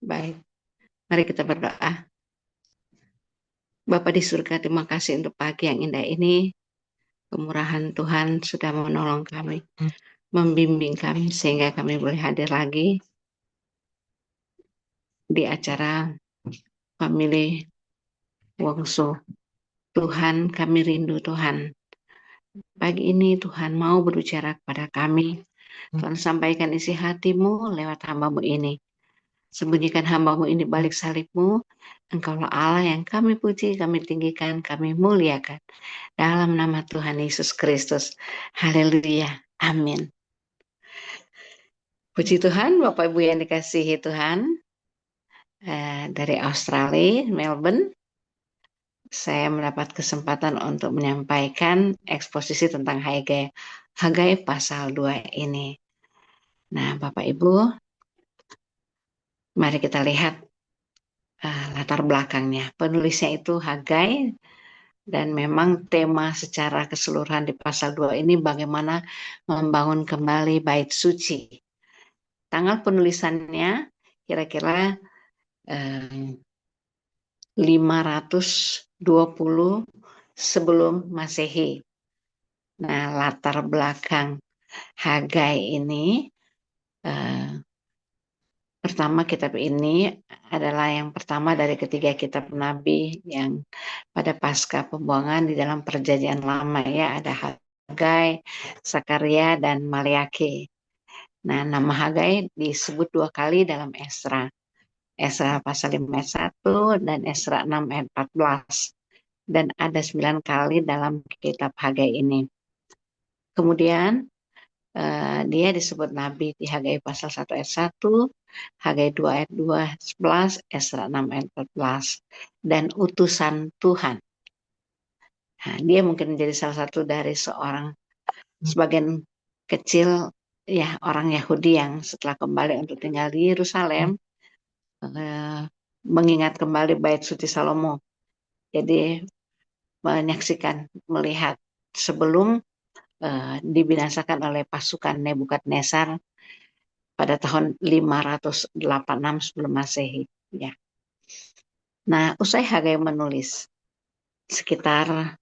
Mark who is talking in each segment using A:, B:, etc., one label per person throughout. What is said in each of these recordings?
A: Baik, mari kita berdoa. Bapa di surga, terima kasih untuk pagi yang indah ini. Kemurahan Tuhan sudah menolong kami, membimbing kami sehingga kami boleh hadir lagi di acara Family Wongso. Tuhan, kami rindu Tuhan. Pagi ini Tuhan mau berbicara kepada kami. Tuhan sampaikan isi hatimu lewat hamba-Mu ini. Sembunyikan hamba-Mu ini balik salib-Mu. Engkaulah Allah yang kami puji, kami tinggikan, kami muliakan. Dalam nama Tuhan Yesus Kristus. Haleluya. Amin. Puji Tuhan, Bapak Ibu yang dikasihi Tuhan. Dari Australia, Melbourne, saya mendapat kesempatan untuk menyampaikan eksposisi tentang Hagai. Hagai pasal 2 ini. Nah, Bapak Ibu, mari kita lihat latar belakangnya. Penulisnya itu Hagai, dan memang tema secara keseluruhan di pasal 2 ini bagaimana membangun kembali bait suci. Tanggal penulisannya kira-kira 520 sebelum Masehi. Nah, latar belakang Hagai ini, pertama kitab ini adalah yang pertama dari ketiga kitab Nabi yang pada pasca pembuangan di dalam perjanjian lama ya, ada Hagai, Sakaria, dan Maleaki. Nah, nama Hagai disebut 2 kali dalam Esra. Esra pasal 5 ayat 1 dan Esra 6 ayat 14. Dan ada 9 kali dalam kitab Hagai ini. Kemudian dia disebut Nabi di Hagai pasal 1 ayat 1, Hagai 2 ayat 2, 11, Esra 6 ayat 14. Dan utusan Tuhan. Nah, dia mungkin menjadi salah satu dari sebagian kecil ya orang Yahudi yang setelah kembali untuk tinggal di Yerusalem, mengingat kembali bait suci Salomo. Jadi menyaksikan, melihat sebelum dibinasakan oleh pasukan Nebukadnezar pada tahun 586 sebelum Masehi. Ya. Nah, usai Hagai menulis sekitar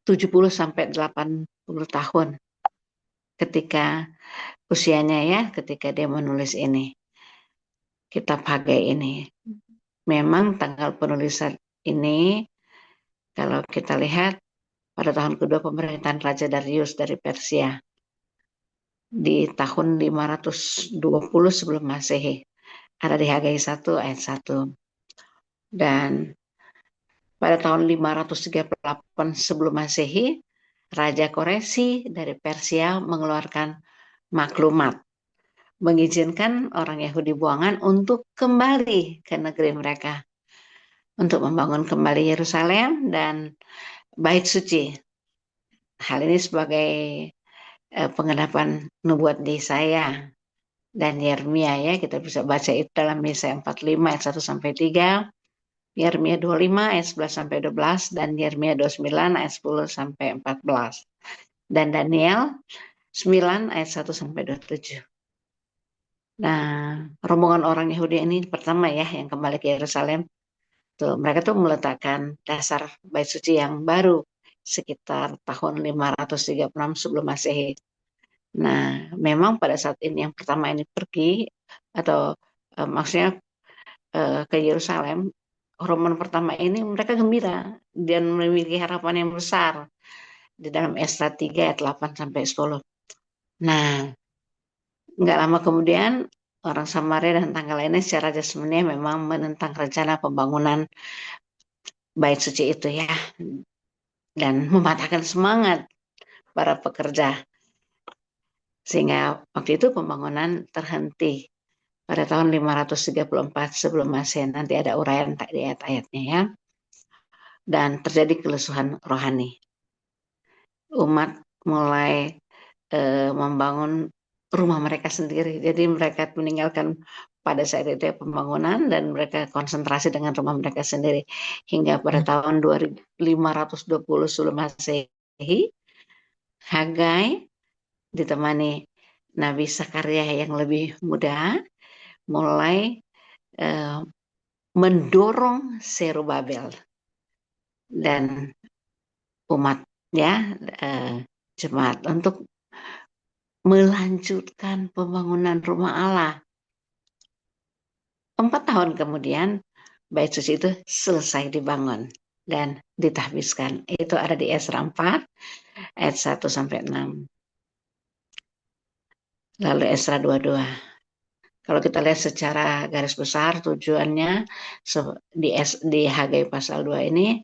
A: 70 sampai 80 tahun ketika usianya ya, ketika dia menulis ini, kitab Hagai ini. Memang tanggal penulisan ini, kalau kita lihat, pada tahun kedua pemerintahan Raja Darius dari Persia, di tahun 520 sebelum Masehi. Ada di Hagai 1 ayat 1. Dan pada tahun 538 sebelum Masehi, Raja Koresi dari Persia mengeluarkan maklumat, mengizinkan orang Yahudi buangan untuk kembali ke negeri mereka, untuk membangun kembali Yerusalem dan bait suci. Hal ini sebagai penggenapan nubuat Yesaya dan Yeremia ya, kita bisa baca itu dalam Yesaya 45 ayat 1 sampai 3, Yeremia 25 ayat 11 sampai 12, dan Yeremia 29 ayat 10 sampai 14, dan Daniel 9 ayat 1 sampai 27. Nah, rombongan orang Yahudi ini pertama ya yang kembali ke Yerusalem. Tuh, mereka tuh meletakkan dasar bait suci yang baru sekitar tahun 536 sebelum Masehi. Nah, memang pada saat ini yang pertama ini pergi atau maksudnya ke Yerusalem, rombongan pertama ini mereka gembira dan memiliki harapan yang besar di dalam Esra 3 ayat 8 sampai 10. Nah, nggak lama kemudian orang Samaria dan tangga lainnya secara jasmani memang menentang rencana pembangunan bait suci itu ya, dan mematahkan semangat para pekerja, sehingga waktu itu pembangunan terhenti pada tahun 534 sebelum Masehi. Nanti ada uraian di ayat-ayatnya ya. Dan terjadi kelesuhan rohani. Umat mulai membangun rumah mereka sendiri. Jadi mereka meninggalkan pada saat itu ya pembangunan dan mereka konsentrasi dengan rumah mereka sendiri. Hingga pada tahun 520 sebelum Masehi, Hagai ditemani Nabi Sakaria yang lebih muda mulai mendorong Zerubabel dan umat ya jemaat untuk melanjutkan pembangunan rumah Allah. 4 tahun kemudian Bait Suci itu selesai dibangun dan ditahbiskan. Itu ada di Esra 4 ayat 1 sampai 6. Lalu Esra 22. Kalau kita lihat secara garis besar tujuannya di Hagai pasal 2 ini,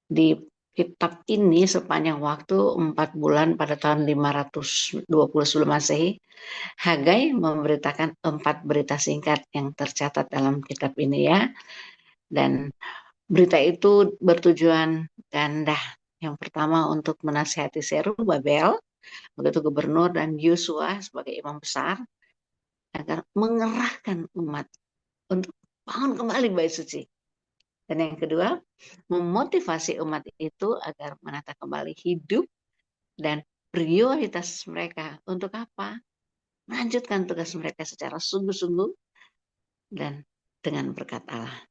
A: di kitab ini sepanjang waktu 4 bulan pada tahun 520 sebelum Masehi, Hagai memberitakan 4 berita singkat yang tercatat dalam kitab ini ya. Dan berita itu bertujuan ganda. Yang pertama untuk menasihati Zerubabel, begitu gubernur, dan Yosua sebagai imam besar, agar mengerahkan umat untuk bangun kembali Bait Suci. Dan yang kedua, memotivasi umat itu agar menata kembali hidup dan prioritas mereka untuk apa? Melanjutkan tugas mereka secara sungguh-sungguh dan dengan berkat Allah.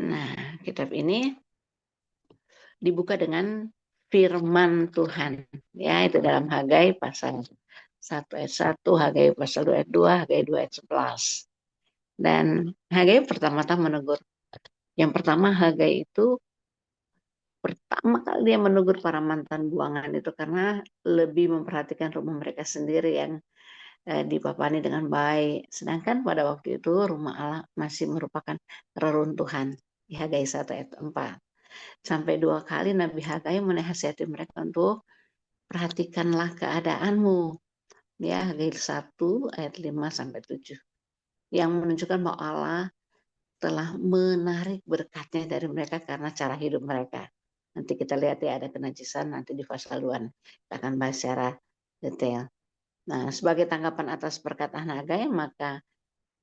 A: Nah, kitab ini dibuka dengan firman Tuhan. Ya, itu dalam Hagai pasal 1 ayat 1, Hagai pasal 2 ayat 2, Hagai 2 ayat 11. Dan Hagai pertama-tama menegur. Yang pertama, Hagai itu pertama kali dia menegur para mantan buangan itu karena lebih memperhatikan rumah mereka sendiri yang dipapani dengan baik. Sedangkan pada waktu itu rumah Allah masih merupakan reruntuhan. Di Hagai 1 ayat 4. Sampai 2 kali Nabi Hagai menasihati mereka untuk perhatikanlah keadaanmu. Ya, Hagai 1 ayat 5 sampai 7. Yang menunjukkan bahwa Allah telah menarik berkatnya dari mereka karena cara hidup mereka. Nanti kita lihat ya, ada kenajisan nanti di pasal 2. Kita akan bahas secara detail. Nah, sebagai tanggapan atas perkataan Hagai, maka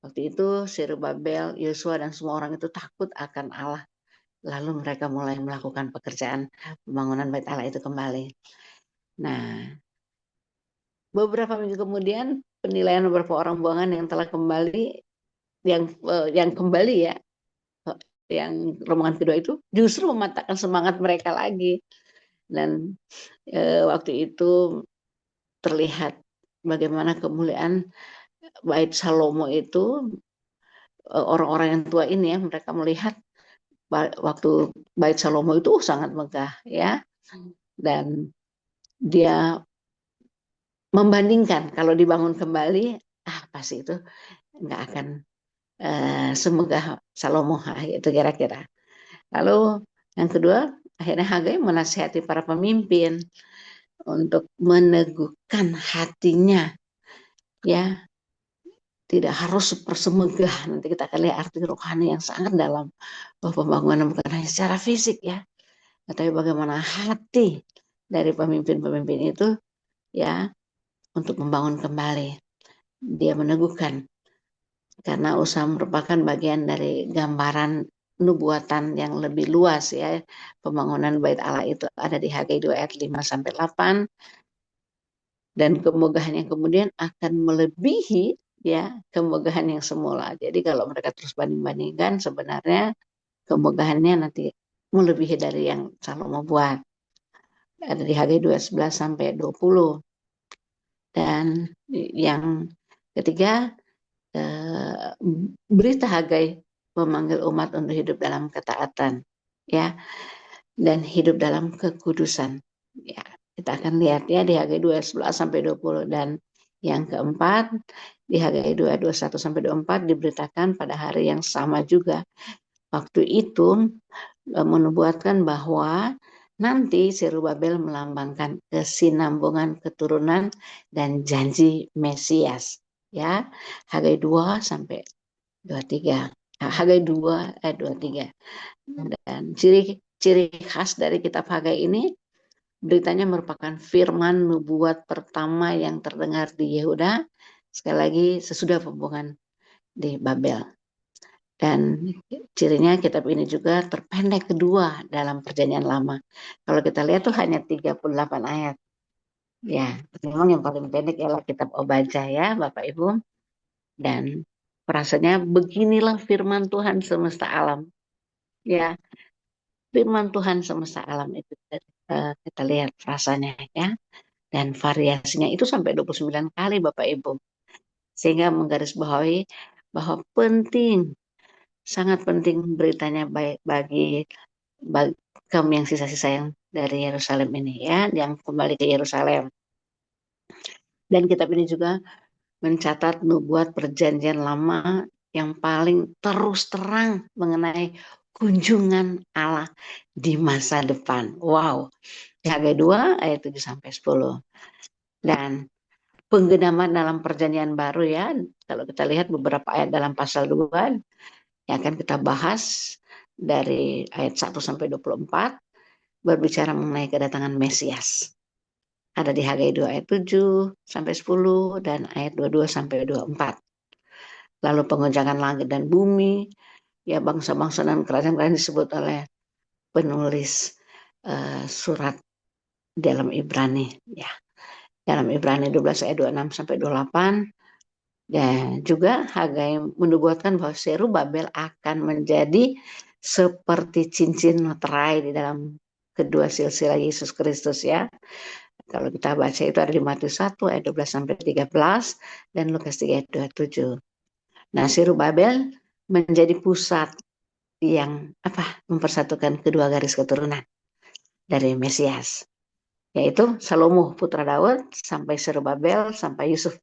A: waktu itu Zerubabel, Yosua, dan semua orang itu takut akan Allah. Lalu mereka mulai melakukan pekerjaan pembangunan Bait Allah itu kembali. Nah, beberapa minggu kemudian penilaian beberapa orang buangan yang telah kembali, yang kembali ya, yang rombongan kedua itu justru mematahkan semangat mereka lagi. Dan waktu itu terlihat bagaimana kemuliaan Bait Salomo itu, orang-orang yang tua ini ya, mereka melihat waktu Bait Salomo itu sangat megah ya, dan dia membandingkan kalau dibangun kembali, pasti itu nggak akan semegah Salomo itu kira-kira. Lalu yang kedua, akhirnya Hagai menasihati para pemimpin untuk meneguhkan hatinya, ya, tidak harus semegah. Nanti kita akan lihat arti rohani yang sangat dalam pembangunan, bukan hanya secara fisik ya, tapi bagaimana hati dari pemimpin-pemimpin itu ya untuk membangun kembali. Dia meneguhkan karena usaha merupakan bagian dari gambaran nubuatan yang lebih luas ya. Pembangunan Bait Allah itu ada di Hagai 2 ayat 5 sampai 8, dan kemegahan yang kemudian akan melebihi ya kemegahan yang semula. Jadi kalau mereka terus banding-bandingkan, sebenarnya kemegahannya nanti melebihi dari yang Salomo buat. Ada di Hagai 2:11 sampai 20. Dan yang ketiga, berita Hagai memanggil umat untuk hidup dalam ketaatan ya, dan hidup dalam kekudusan ya. Kita akan lihat ya di Hagai 2:11 sampai 20. Dan yang keempat, di Hagai 2:21 sampai 24 diberitakan pada hari yang sama juga. Waktu itu menubuatkan bahwa nanti Zerubabel melambangkan kesinambungan keturunan dan janji Mesias ya. Hagai 2 sampai 23. Hagai 2 ayat 23. Dan ciri khas dari kitab Hagai ini, beritanya merupakan firman nubuat pertama yang terdengar di Yehuda, sekali lagi sesudah pembuangan di Babel. Dan cirinya kitab ini juga terpendek kedua dalam Perjanjian Lama. Kalau kita lihat tuh hanya 38 ayat. Ya, memang yang paling pendek ialah kitab Obadjah ya, Bapak Ibu. Dan Frasanya, beginilah firman Tuhan semesta alam. Ya, firman Tuhan semesta alam itu kita lihat frasanya ya. Dan variasinya itu sampai 29 kali Bapak Ibu. Sehingga menggarisbawahi bahwa penting, sangat penting beritanya baik bagi kaum yang sisa-sisa yang dari Yerusalem ini ya, yang kembali ke Yerusalem. Dan kitab ini juga mencatat nubuat perjanjian lama yang paling terus terang mengenai kunjungan Allah di masa depan. Wow, di Hagai 2 ayat 7 sampai 10. Dan penggenaman dalam perjanjian baru ya, kalau kita lihat beberapa ayat dalam pasal 2 yang akan kita bahas dari ayat 1 sampai 24 berbicara mengenai kedatangan Mesias. Ada di Hagai 2 ayat 7 sampai 10 dan ayat 22 sampai 24. Lalu pengojakan langit dan bumi, ya bangsa-bangsa dan kerajaan-kerajaan disebut oleh penulis surat dalam Ibrani ya. Dalam Ibrani 12 ayat 26 sampai 28. Dan juga Hagai menubuatkan bahwa Zerubabel akan menjadi seperti cincin materai di dalam kedua silsilah Yesus Kristus ya. Kalau kita baca itu ada di Matius 1 ayat 12 sampai 13 dan Lukas 3 ayat 27. Nah, Zerubabel menjadi pusat yang mempersatukan kedua garis keturunan dari Mesias, yaitu Salomo putra Daud sampai Zerubabel sampai Yusuf,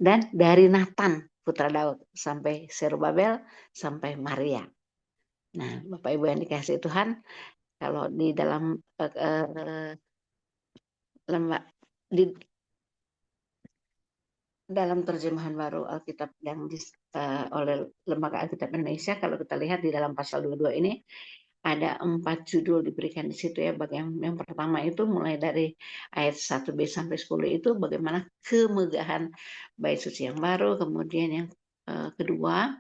A: dan dari Nathan putra Daud sampai Zerubabel sampai Maria. Nah, Bapak Ibu yang dikasihi Tuhan, kalau di dalam dalam terjemahan baru Alkitab yang oleh Lembaga Alkitab Indonesia, kalau kita lihat di dalam pasal 22 ini ada 4 judul diberikan di situ ya. Yang pertama itu mulai dari ayat 1b sampai 10 itu bagaimana kemegahan bait suci yang baru. Kemudian yang kedua,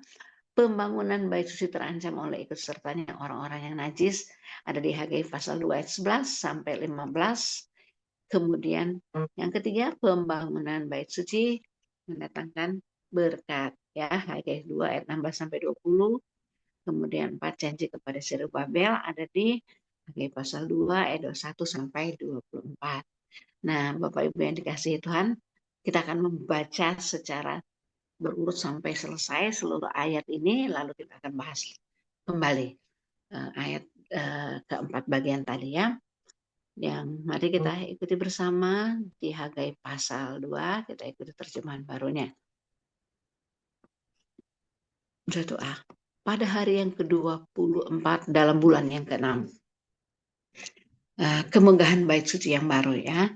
A: pembangunan bait suci terancam oleh ikut sertanya orang-orang yang najis, ada di Hagai pasal 2 ayat 11 sampai 15. Kemudian yang ketiga, pembangunan bait suci mendatangkan berkat ya, Hagai 2 ayat 16 sampai 20. Kemudian 4, janji kepada Zerubabel ada di Hagai pasal 2 ayat 21 sampai 24. Nah, Bapak Ibu yang dikasihi Tuhan, kita akan membaca secara berurut sampai selesai seluruh ayat ini, lalu kita akan bahas kembali ayat keempat bagian tadi ya. Yang mari kita ikuti bersama di Hagai pasal 2, kita ikuti terjemahan barunya. Berdoa. Pada hari yang ke-24 dalam bulan yang ke-6, kemegahan bait suci yang baru ya.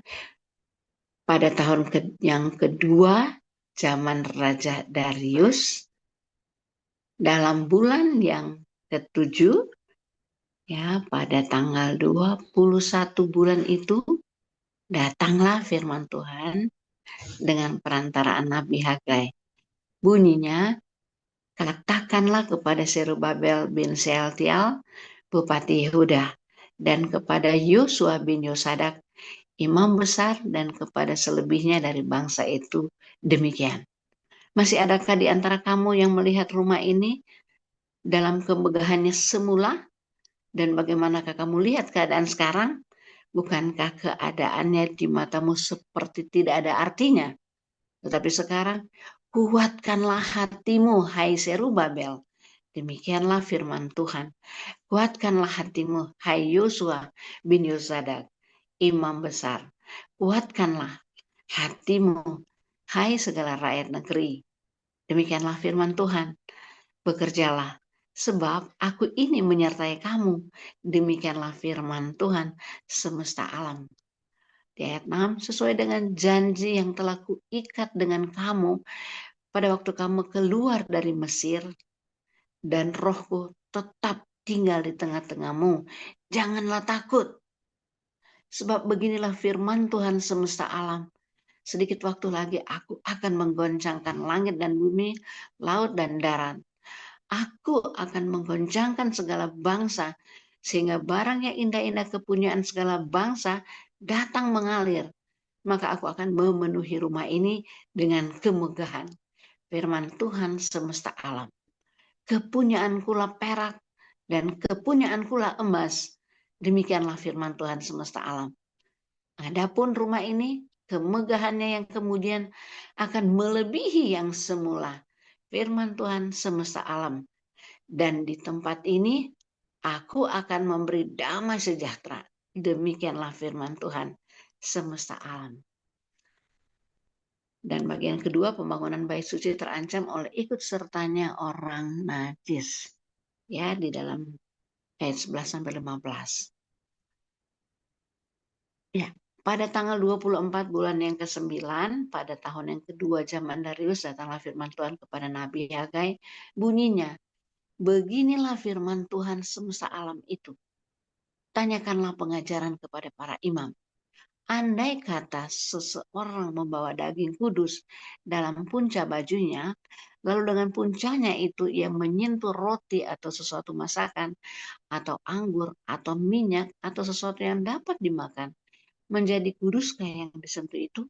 A: Pada tahun yang kedua zaman Raja Darius, dalam bulan yang ke-7 ya, pada tanggal 21 bulan itu datanglah firman Tuhan dengan perantaraan Nabi Hagai. Bunyinya, katakanlah kepada Zerubabel bin Sealtiel, Bupati Yehuda, dan kepada Yosua bin Yosadak, imam besar, dan kepada selebihnya dari bangsa itu demikian. Masih adakah di antara kamu yang melihat rumah ini dalam kemegahannya semula? Dan bagaimanakah kamu lihat keadaan sekarang? Bukankah keadaannya di matamu seperti tidak ada artinya? Tetapi sekarang, kuatkanlah hatimu, hai Zerubabel. Demikianlah firman Tuhan. Kuatkanlah hatimu, hai Yosua bin Yosadak, imam besar. Kuatkanlah hatimu, hai segala rakyat negeri. Demikianlah firman Tuhan. Bekerjalah, sebab aku ini menyertai kamu. Demikianlah firman Tuhan semesta alam. Di ayat 6, sesuai dengan janji yang telah kuikat dengan kamu pada waktu kamu keluar dari Mesir, dan rohku tetap tinggal di tengah-tengahmu. Janganlah takut, sebab beginilah firman Tuhan semesta alam. Sedikit waktu lagi aku akan menggoncangkan langit dan bumi, laut dan darat. Aku akan menggoncangkan segala bangsa, sehingga barang yang indah-indah kepunyaan segala bangsa datang mengalir. Maka aku akan memenuhi rumah ini dengan kemegahan. firman Tuhan semesta alam. Kepunyaanku lah perak dan kepunyaanku lah emas. Demikianlah firman Tuhan semesta alam. Adapun rumah ini, kemegahannya yang kemudian akan melebihi yang semula. Firman Tuhan semesta alam. Dan di tempat ini, aku akan memberi damai sejahtera. Demikianlah firman Tuhan semesta alam. Dan bagian kedua, pembangunan bait suci terancam oleh ikut sertanya orang najis. Ya, di dalam ayat 11-15. Ya, pada tanggal 24 bulan yang ke-9, pada tahun yang kedua zaman Darius, datanglah firman Tuhan kepada Nabi Hagai. Bunyinya, beginilah firman Tuhan semesta alam itu. Tanyakanlah pengajaran kepada para imam. Andai kata seseorang membawa daging kudus dalam punca bajunya, lalu dengan puncanya itu ia menyentuh roti atau sesuatu masakan, atau anggur, atau minyak, atau sesuatu yang dapat dimakan, menjadi kuduskah yang disentuh itu?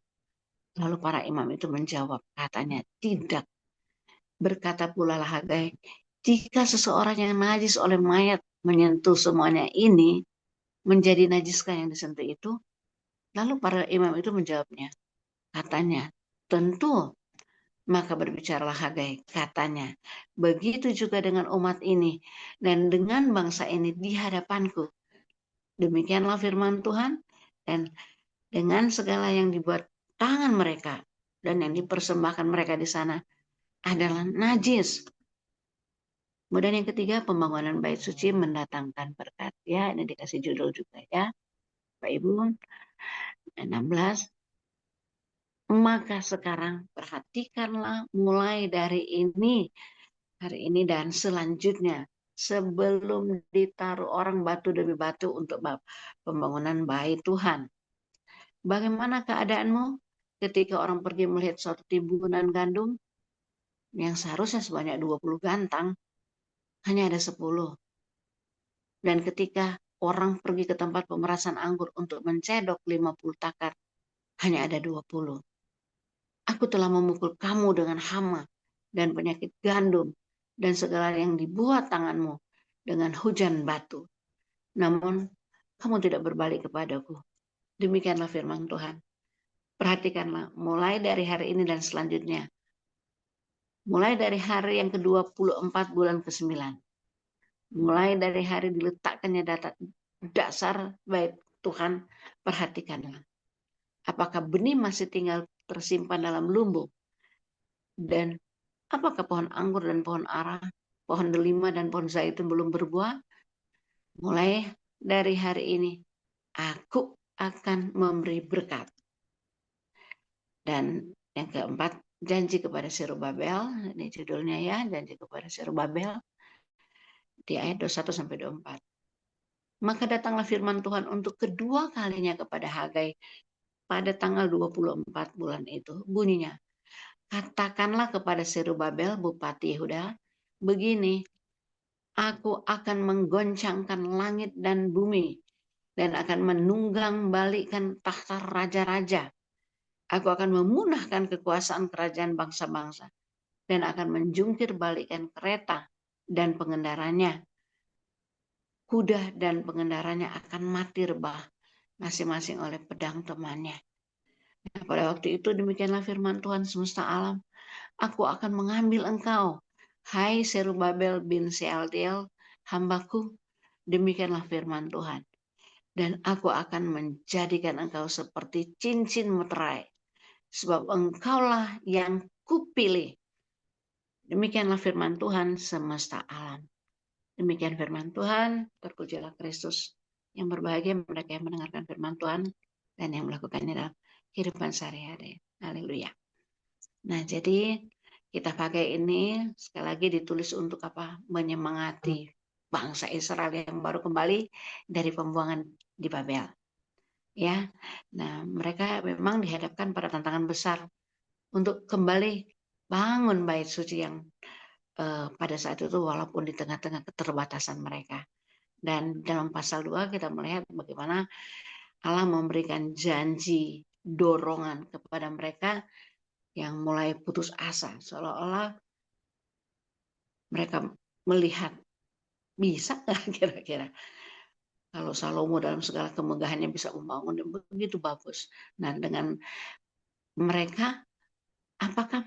A: Lalu para imam itu menjawab, katanya, tidak. Berkata pula lah Hagai, jika seseorang yang najis oleh mayat menyentuh semuanya ini, menjadi najiskah yang disentuh itu? Lalu para imam itu menjawabnya, katanya, tentu. Maka berbicaralah Hagai, katanya, begitu juga dengan umat ini dan dengan bangsa ini di hadapanku. Demikianlah firman Tuhan, dan dengan segala yang dibuat tangan mereka dan yang dipersembahkan mereka di sana adalah najis. Kemudian yang ketiga, pembangunan bait suci mendatangkan berkat. Ya, ini dikasih judul juga ya, Pak Ibu. 16. Maka sekarang perhatikanlah mulai dari hari ini dan selanjutnya, sebelum ditaruh orang batu demi batu untuk pembangunan bait Tuhan. Bagaimana keadaanmu ketika orang pergi melihat suatu timbunan gandum yang seharusnya sebanyak 20 gantang, hanya ada 10. Dan ketika orang pergi ke tempat pemerasan anggur untuk mencedok 50 takar, hanya ada 20. Aku telah memukul kamu dengan hama dan penyakit gandum dan segala yang dibuat tanganmu dengan hujan batu. Namun, kamu tidak berbalik kepadaku. Demikianlah firman Tuhan. Perhatikanlah, mulai dari hari ini dan selanjutnya. Mulai dari hari yang ke-24 bulan ke-9. Mulai dari hari diletakkannya dasar bait Tuhan, perhatikanlah. Apakah benih masih tinggal tersimpan dalam lumbung? Dan apakah pohon anggur dan pohon ara, pohon delima dan pohon zaitun belum berbuah? Mulai dari hari ini, aku akan memberi berkat. Dan yang keempat, janji kepada Zerubabel. Ini judulnya ya, janji kepada Zerubabel. Di ayat 21-24. Maka datanglah firman Tuhan untuk kedua kalinya kepada Hagai pada tanggal 24 bulan itu. Bunyinya, katakanlah kepada Zerubabel, Bupati Yehuda, begini, aku akan menggoncangkan langit dan bumi dan akan menunggang balikkan tahta raja-raja. Aku akan memunahkan kekuasaan kerajaan bangsa-bangsa dan akan menjungkir balikkan kereta dan pengendaranya. Kuda dan pengendaranya akan mati rebah masing-masing oleh pedang temannya. Nah, pada waktu itu demikianlah firman Tuhan semesta alam. Aku akan mengambil engkau, hai Zerubabel bin Shealtiel, hambaku, demikianlah firman Tuhan. Dan aku akan menjadikan engkau seperti cincin meterai, sebab engkaulah yang kupilih. Demikianlah firman Tuhan semesta alam. Demikian firman Tuhan, terpujilah Kristus. Yang berbahagia mereka yang mendengarkan firman Tuhan dan yang melakukannya dalam kehidupan sehari-hari. Haleluya. Nah, jadi kita pakai ini sekali lagi ditulis untuk apa? Menyemangati bangsa Israel yang baru kembali dari pembuangan di Babel. Ya. Nah, mereka memang dihadapkan pada tantangan besar untuk kembali bangun bait suci yang pada saat itu walaupun di tengah-tengah keterbatasan mereka. Dan dalam pasal 2 kita melihat bagaimana Allah memberikan janji dorongan kepada mereka yang mulai putus asa, seolah-olah mereka melihat bisa nggak kira-kira kalau Salomo dalam segala kemegahannya bisa membangun yang begitu bagus. Nah, dengan mereka apakah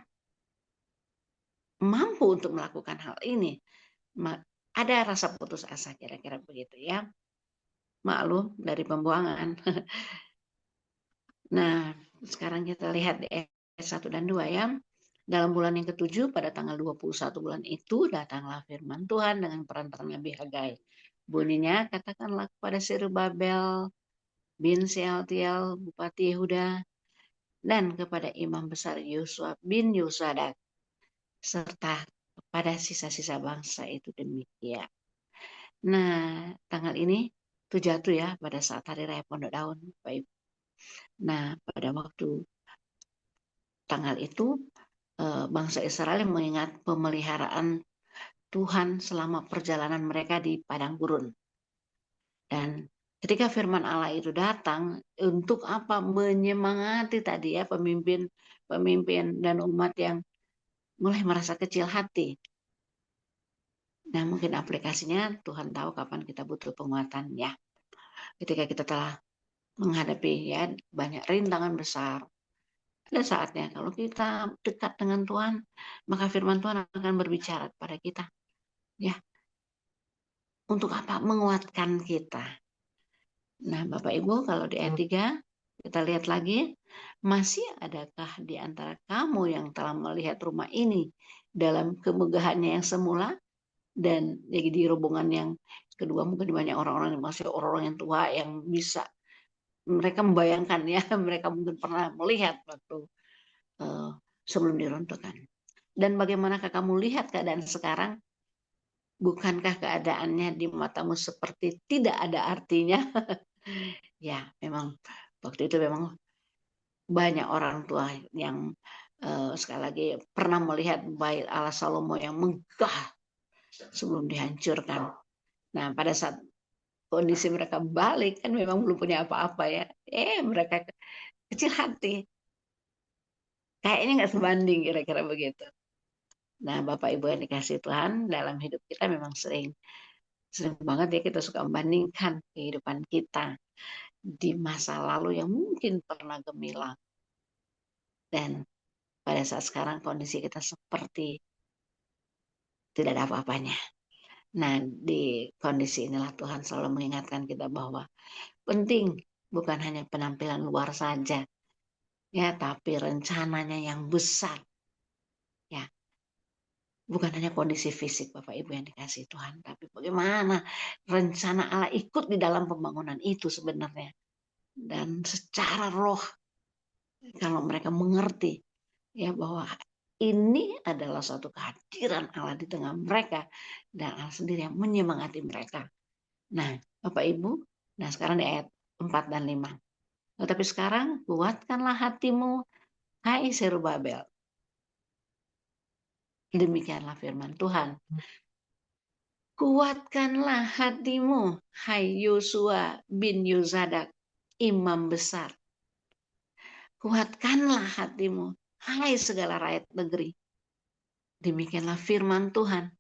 A: mampu untuk melakukan hal ini? Ada rasa putus asa kira-kira begitu ya. Maklum dari pembuangan. Nah, sekarang kita lihat di ayat 1 dan 2 ya. Dalam bulan yang ke-7 pada tanggal 21 bulan itu datanglah firman Tuhan dengan perantara Nabi Hagai. Bunyinya, katakanlah kepada Zerubabel bin Sealtiel Bupati Yehuda dan kepada imam besar Yosua bin Yosadak serta kepada sisa-sisa bangsa itu demikian. Nah, tanggal ini itu jatuh ya pada saat hari raya Pondok Daun, Bapak. Nah, pada waktu tanggal itu bangsa Israel mengingat pemeliharaan Tuhan selama perjalanan mereka di padang gurun. Dan ketika firman Allah itu datang untuk apa? Menyemangati tadi ya pemimpin dan umat yang mulai merasa kecil hati. Nah, mungkin aplikasinya Tuhan tahu kapan kita butuh penguatan ya. Ketika kita telah menghadapi ya banyak rintangan besar, ada saatnya kalau kita dekat dengan Tuhan, maka firman Tuhan akan berbicara kepada kita. Ya, untuk apa? Menguatkan kita. Nah, Bapak Ibu, kalau di ayat 3, kita lihat lagi, masih adakah di antara kamu yang telah melihat rumah ini dalam kemegahannya yang semula? Dan jadi di rombongan yang kedua mungkin banyak orang-orang yang masih orang-orang yang tua yang bisa mereka membayangkan ya, mereka mungkin pernah melihat waktu sebelum diruntuhkan. Dan bagaimanakah kamu lihat keadaan sekarang? Bukankah keadaannya di matamu seperti tidak ada artinya? Ya, memang waktu itu memang banyak orang tua yang sekali lagi pernah melihat bait Allah Salomo yang megah sebelum dihancurkan. Nah, pada saat kondisi mereka balik kan memang belum punya apa-apa ya. Mereka kecil hati. Kayaknya nggak sebanding kira-kira begitu. Nah, Bapak Ibu yang dikasih Tuhan, dalam hidup kita memang sering banget ya kita suka membandingkan kehidupan kita di masa lalu yang mungkin pernah gemilang. Dan pada saat sekarang kondisi kita seperti tidak ada apa-apanya. Nah, di kondisi inilah Tuhan selalu mengingatkan kita bahwa penting bukan hanya penampilan luar saja, ya, tapi rencananya yang besar. Ya, bukan hanya kondisi fisik Bapak Ibu yang dikasih Tuhan, tapi bagaimana rencana Allah ikut di dalam pembangunan itu sebenarnya. Dan secara roh, kalau mereka mengerti ya bahwa ini adalah suatu kehadiran Allah di tengah mereka dan Allah sendiri yang menyemangati mereka. Nah, Bapak Ibu, nah sekarang di ayat 4 dan 5. Tetapi sekarang kuatkanlah hatimu, hai Zerubabel. Demikianlah firman Tuhan. Kuatkanlah hatimu, hai Yosua bin Yosadak, imam besar. Kuatkanlah hatimu, hai segala rakyat negeri. Demikianlah firman Tuhan.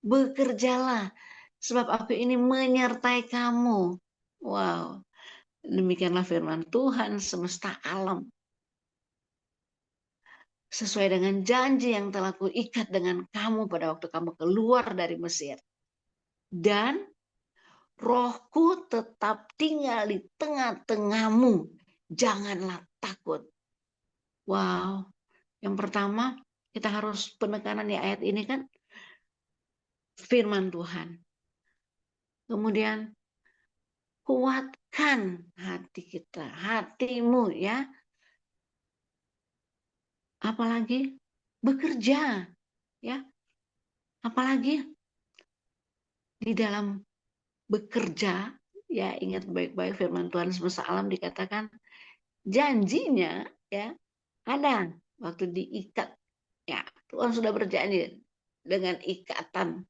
A: Bekerjalah, sebab aku ini menyertai kamu. Wow, demikianlah firman Tuhan semesta alam. Sesuai dengan janji yang telah kuikat dengan kamu pada waktu kamu keluar dari Mesir. Dan rohku tetap tinggal di tengah-tengahmu. Janganlah takut. Wow, yang pertama kita harus penekanan di ayat ini kan firman Tuhan. Kemudian kuatkan hati kita, hatimu ya. Apalagi bekerja ya. Apalagi di dalam bekerja ya, ingat baik-baik firman Tuhan semesta alam dikatakan janjinya ya ada waktu diikat ya. Tuhan sudah berjanji dengan ikatan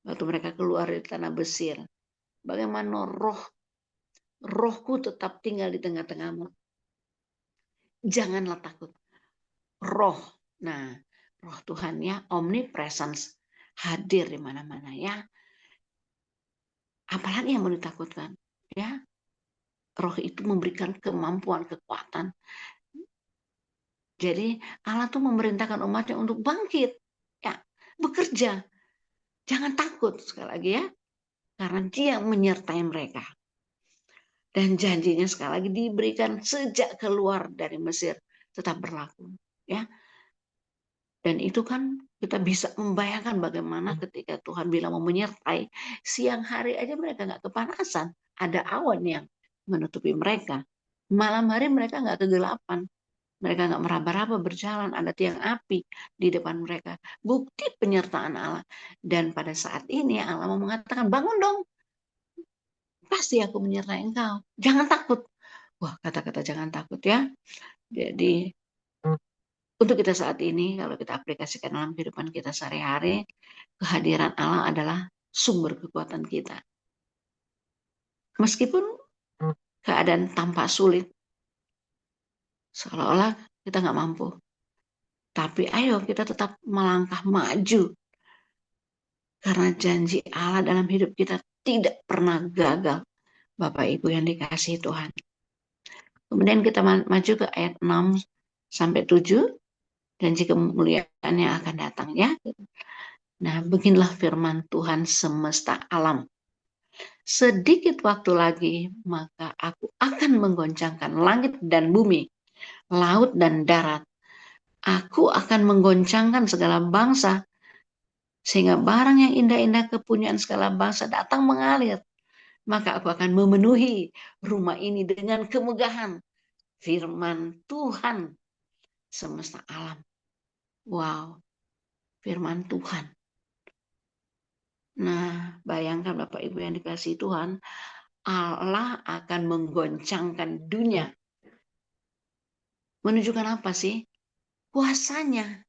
A: waktu mereka keluar dari tanah Mesir. Bagaimana rohku tetap tinggal di tengah-tengahmu. Janganlah takut. roh. Nah, roh Tuhan ya, omnipresence, hadir di mana-mana ya. Apalagi yang mau ditakutkan? Ya, roh itu memberikan kemampuan, kekuatan. Jadi Allah tuh memerintahkan umatnya untuk bangkit, ya, bekerja. Jangan takut sekali lagi ya, karena Dia menyertai mereka. Dan janjinya sekali lagi diberikan sejak keluar dari Mesir tetap berlaku, ya. Dan itu kan kita bisa membayangkan bagaimana ketika Tuhan bilang mau menyertai, siang hari aja mereka nggak kepanasan, ada awan yang menutupi mereka. Malam hari mereka nggak kegelapan, mereka nggak meraba-raba berjalan, ada tiang api di depan mereka. Bukti penyertaan Allah. Dan pada saat ini Allah mau mengatakan, bangun dong, pasti aku menyertai engkau. Jangan takut. Wah, kata-kata jangan takut ya. Jadi untuk kita saat ini, kalau kita aplikasikan dalam kehidupan kita sehari-hari, kehadiran Allah adalah sumber kekuatan kita. Meskipun keadaan tampak sulit, seolah-olah kita nggak mampu. Tapi ayo kita tetap melangkah maju. Karena janji Allah dalam hidup kita tidak pernah gagal. Bapak Ibu yang dikasihi Tuhan. Kemudian kita maju ke ayat 6 sampai 7. Janji kemuliaannya akan datang ya. Nah, beginilah firman Tuhan semesta alam. Sedikit waktu lagi, maka aku akan menggoncangkan langit dan bumi, laut dan darat. Aku akan menggoncangkan segala bangsa, sehingga barang yang indah-indah kepunyaan segala bangsa datang mengalir. Maka aku akan memenuhi rumah ini dengan kemegahan. Firman Tuhan semesta alam. Wow, firman Tuhan. Nah, bayangkan Bapak Ibu yang dikasihi Tuhan, Allah akan menggoncangkan dunia. Menunjukkan apa sih? Kuasanya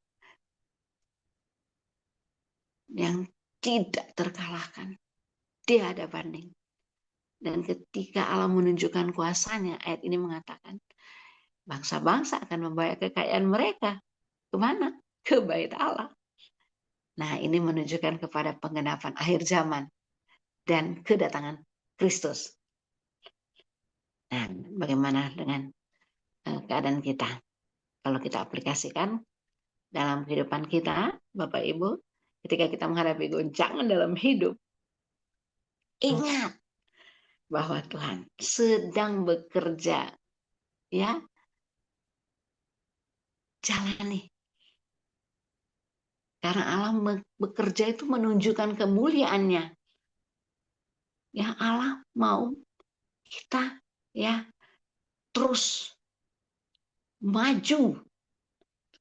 A: yang tidak terkalahkan. Dia ada banding. Dan ketika Allah menunjukkan kuasanya, ayat ini mengatakan, bangsa-bangsa akan membawa kekayaan mereka. Kemana? Ke bait Allah. Nah, ini menunjukkan kepada penggenapan akhir zaman dan kedatangan Kristus. Nah, bagaimana dengan keadaan kita? Kalau kita aplikasikan dalam kehidupan kita, Bapak Ibu, ketika kita menghadapi goncangan dalam hidup, ingat bahwa Tuhan sedang bekerja. Ya, jalani. Karena Allah bekerja itu menunjukkan kemuliaannya. Ya, Allah mau kita ya terus maju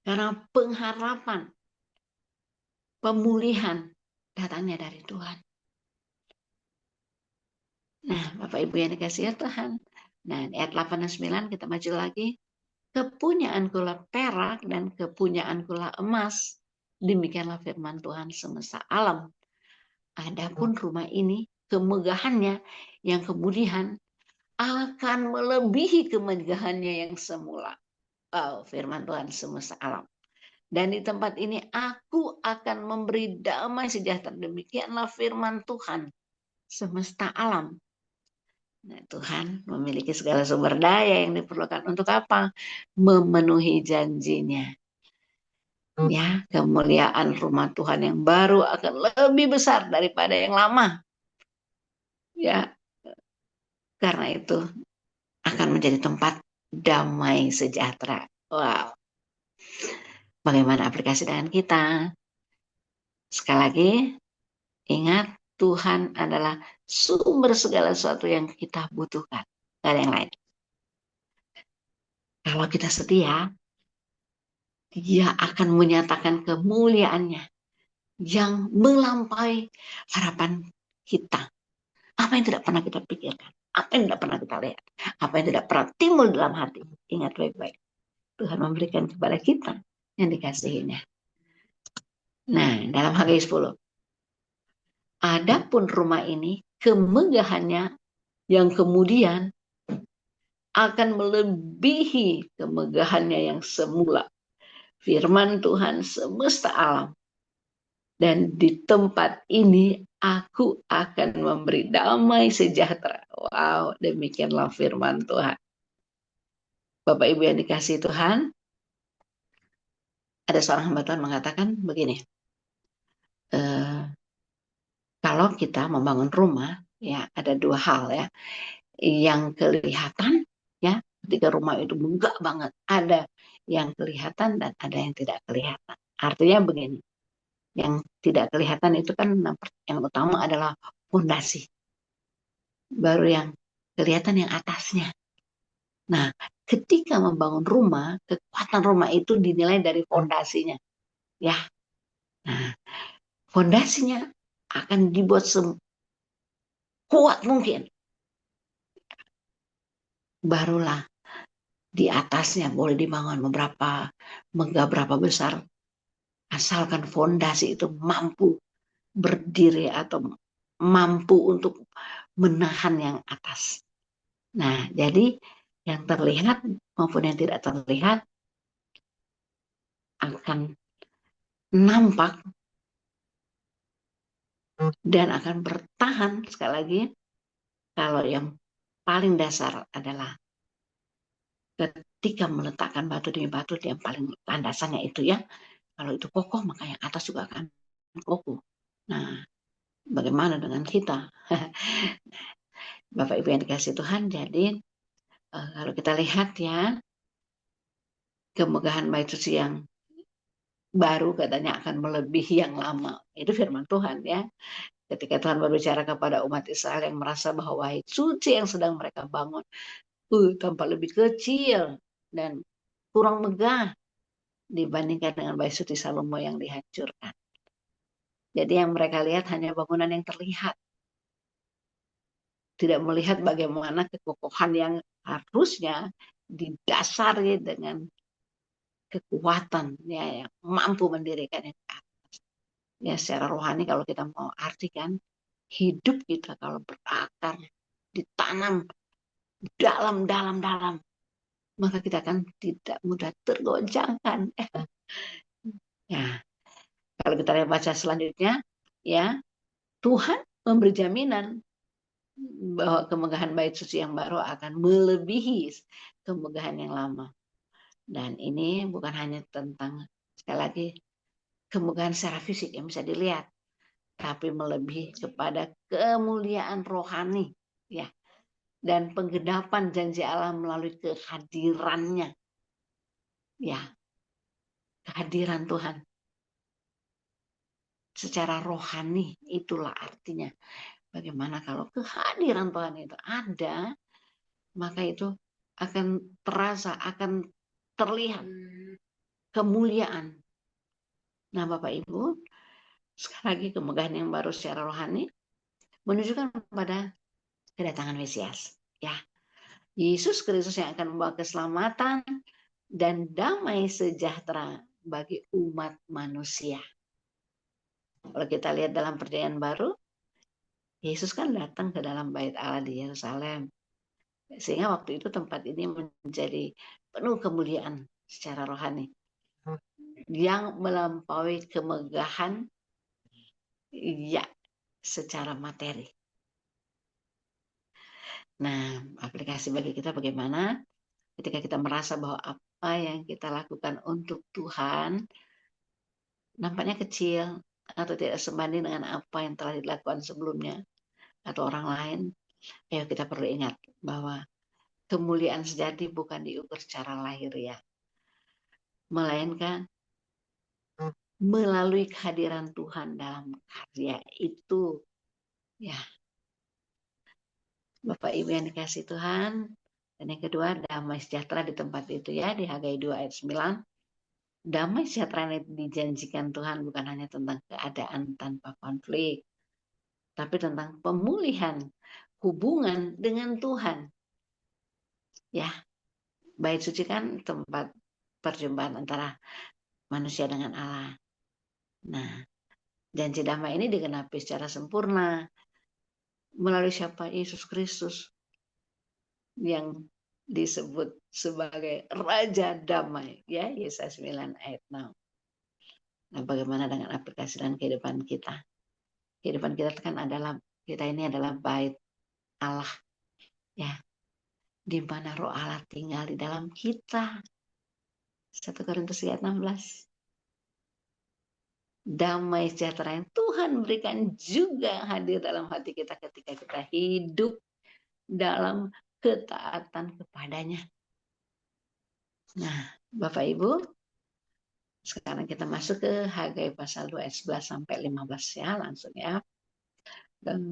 A: karena pengharapan pemulihan datangnya dari Tuhan. Nah, Bapak Ibu yang dikasihi Tuhan. Nah, ayat 8 dan 9 kita maju lagi. Kepunyaanku lah perak dan kepunyaanku lah emas. Demikianlah firman Tuhan semesta alam. Adapun rumah ini, kemegahannya yang kemudian akan melebihi kemegahannya yang semula. Oh, firman Tuhan semesta alam. Dan di tempat ini aku akan memberi damai sejahtera. Demikianlah firman Tuhan semesta alam. Nah, Tuhan memiliki segala sumber daya yang diperlukan untuk apa? Memenuhi janjinya. Ya, kemuliaan rumah Tuhan yang baru akan lebih besar daripada yang lama. Ya, karena itu akan menjadi tempat damai sejahtera. Wow. Bagaimana aplikasi dengan kita? Sekali lagi, ingat Tuhan adalah sumber segala sesuatu yang kita butuhkan. Gak ada yang lain. Kalau kita setia, Dia akan menyatakan kemuliaannya yang melampaui harapan kita. Apa yang tidak pernah kita pikirkan, apa yang tidak pernah kita lihat, apa yang tidak pernah timbul dalam hati. Ingat baik-baik, Tuhan memberikan kepada kita yang dikasihinya. Nah, dalam Hagai 10, adapun rumah ini kemegahannya yang kemudian akan melebihi kemegahannya yang semula. firman Tuhan semesta alam. Dan di tempat ini aku akan memberi damai sejahtera. Wow, demikianlah firman Tuhan. Bapak Ibu yang dikasihi Tuhan, ada seorang hamba Tuhan mengatakan begini, kalau kita membangun rumah, ya ada dua hal ya, yang kelihatan ya, ketika rumah itu megah banget, ada yang kelihatan dan ada yang tidak kelihatan. Artinya begini, yang tidak kelihatan itu kan yang utama adalah fondasi, baru yang kelihatan yang atasnya. Nah, ketika membangun rumah, kekuatan rumah itu dinilai dari fondasinya, ya. Nah, fondasinya akan dibuat sekuat mungkin, barulah di atasnya boleh dibangun berapa besar, asalkan fondasi itu mampu berdiri atau mampu untuk menahan yang atas. Nah, jadi yang terlihat maupun yang tidak terlihat akan nampak dan akan bertahan. Sekali lagi, kalau yang paling dasar adalah ketika meletakkan batu demi batu, yang paling landasannya itu ya, kalau itu kokoh maka yang atas juga akan kokoh. Nah, bagaimana dengan kita? Bapak Ibu yang dikasih Tuhan, jadi kalau kita lihat ya, kemegahan bait suci yang baru katanya akan melebihi yang lama. Itu firman Tuhan ya. Ketika Tuhan berbicara kepada umat Israel yang merasa bahwa bait suci yang sedang mereka bangun tampak lebih kecil dan kurang megah dibandingkan dengan bait suci Salomo yang dihancurkan. Jadi yang mereka lihat hanya bangunan yang terlihat, tidak melihat bagaimana kekokohan yang harusnya didasari dengan kekuatan ya, yang mampu mendirikan yang ya, secara rohani kalau kita mau artikan, hidup kita kalau berakar, ditanam dalam, maka kita akan tidak mudah tergoncangkan. Ya, kalau kita baca selanjutnya, ya Tuhan memberi jaminan bahwa kemegahan bait suci yang baru akan melebihi kemegahan yang lama. Dan ini bukan hanya tentang, sekali lagi, kemegahan secara fisik yang bisa dilihat, tapi melebihi kepada kemuliaan rohani, ya, dan penggenapan janji Allah melalui kehadirannya, ya, kehadiran Tuhan secara rohani. Itulah artinya. Bagaimana kalau kehadiran Tuhan itu ada, maka itu akan terasa, akan terlihat kemuliaan. Nah, Bapak Ibu, sekali lagi kemegahan yang baru secara rohani menunjukkan pada kedatangan Mesias, ya. Yesus Kristus yang akan membawa keselamatan dan damai sejahtera bagi umat manusia. Kalau kita lihat dalam perjanjian baru, Yesus kan datang ke dalam bait Allah di Yerusalem. Sehingga waktu itu tempat ini menjadi penuh kemuliaan secara rohani yang melampaui kemegahan ya secara materi. Nah, aplikasi bagi kita bagaimana ketika kita merasa bahwa apa yang kita lakukan untuk Tuhan nampaknya kecil atau tidak sebanding dengan apa yang telah dilakukan sebelumnya atau orang lain. Ayo kita perlu ingat bahwa kemuliaan sejati bukan diukur secara lahiriah, melainkan melalui kehadiran Tuhan dalam karya itu. Ya, Bapak Ibu yang dikasih Tuhan. Dan yang kedua, damai sejahtera di tempat itu ya, di Hagai 2 ayat 9. Damai sejahtera yang dijanjikan Tuhan bukan hanya tentang keadaan tanpa konflik, tapi tentang pemulihan hubungan dengan Tuhan. Ya, bait suci kan tempat perjumpaan antara manusia dengan Allah. Nah, janji damai ini digenapi secara sempurna melalui siapa? Yesus Kristus yang disebut sebagai Raja Damai, ya, Yesaya 9 ayat 6. Nah, bagaimana dengan aplikasi dan kehidupan kita? Kehidupan kita kan adalah, kita ini adalah bait Allah, ya, di mana Roh Allah tinggal di dalam kita. 1 Korintus 16. Damai sejahtera yang Tuhan berikan juga hadir dalam hati kita ketika kita hidup dalam ketaatan kepadanya. Nah, Bapak Ibu, sekarang kita masuk ke Hagai pasal 2 ayat 11 sampai 15 ya, langsung ya. Dan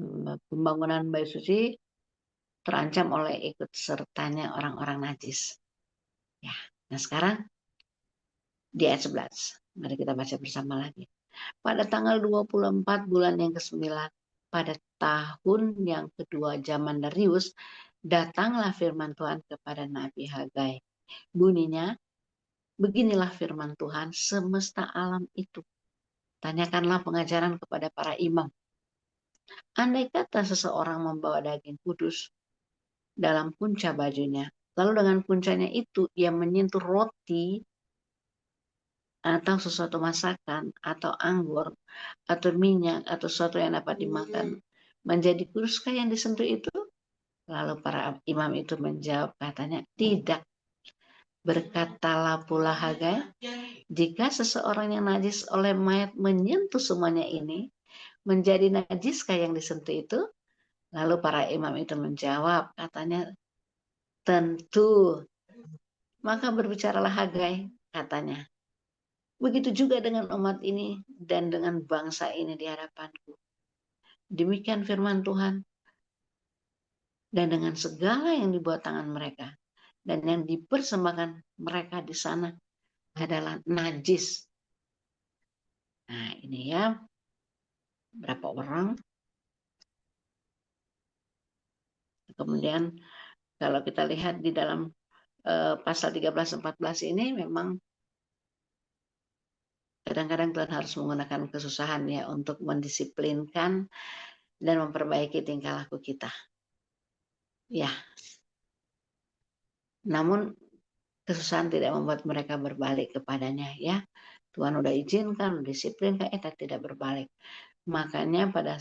A: pembangunan bait suci terancam oleh ikut sertanya orang-orang najis. Ya. Nah, sekarang di ayat 11. Mari kita baca bersama lagi. Pada tanggal 24 bulan yang ke-9, pada tahun yang kedua zaman Darius, datanglah firman Tuhan kepada Nabi Hagai. Bunyinya, beginilah firman Tuhan semesta alam itu. Tanyakanlah pengajaran kepada para imam. Andai kata seseorang membawa daging kudus dalam punca bajunya, lalu dengan puncanya itu ia menyentuh roti atau sesuatu masakan atau anggur atau minyak atau sesuatu yang dapat dimakan, menjadi kuduskah yang disentuh itu? Lalu para imam itu menjawab, katanya, tidak. Berkatalah pula Hagai, jika seseorang yang najis oleh mayat menyentuh semuanya ini, menjadi najiskah yang disentuh itu? Lalu para imam itu menjawab, katanya, tentu. Maka berbicaralah Hagai, katanya, begitu juga dengan umat ini dan dengan bangsa ini di hadapanku. Demikian firman Tuhan. Dan dengan segala yang dibuat tangan mereka dan yang dipersembahkan mereka di sana adalah najis. Nah, ini ya, berapa orang. Kemudian kalau kita lihat di dalam pasal 13-14 ini, memang kadang-kadang Tuhan harus menggunakan kesusahan ya untuk mendisiplinkan dan memperbaiki tingkah laku kita. Ya, namun kesusahan tidak membuat mereka berbalik kepadanya ya. Tuhan udah izinkan, disiplinkan, tidak berbalik. Makanya pada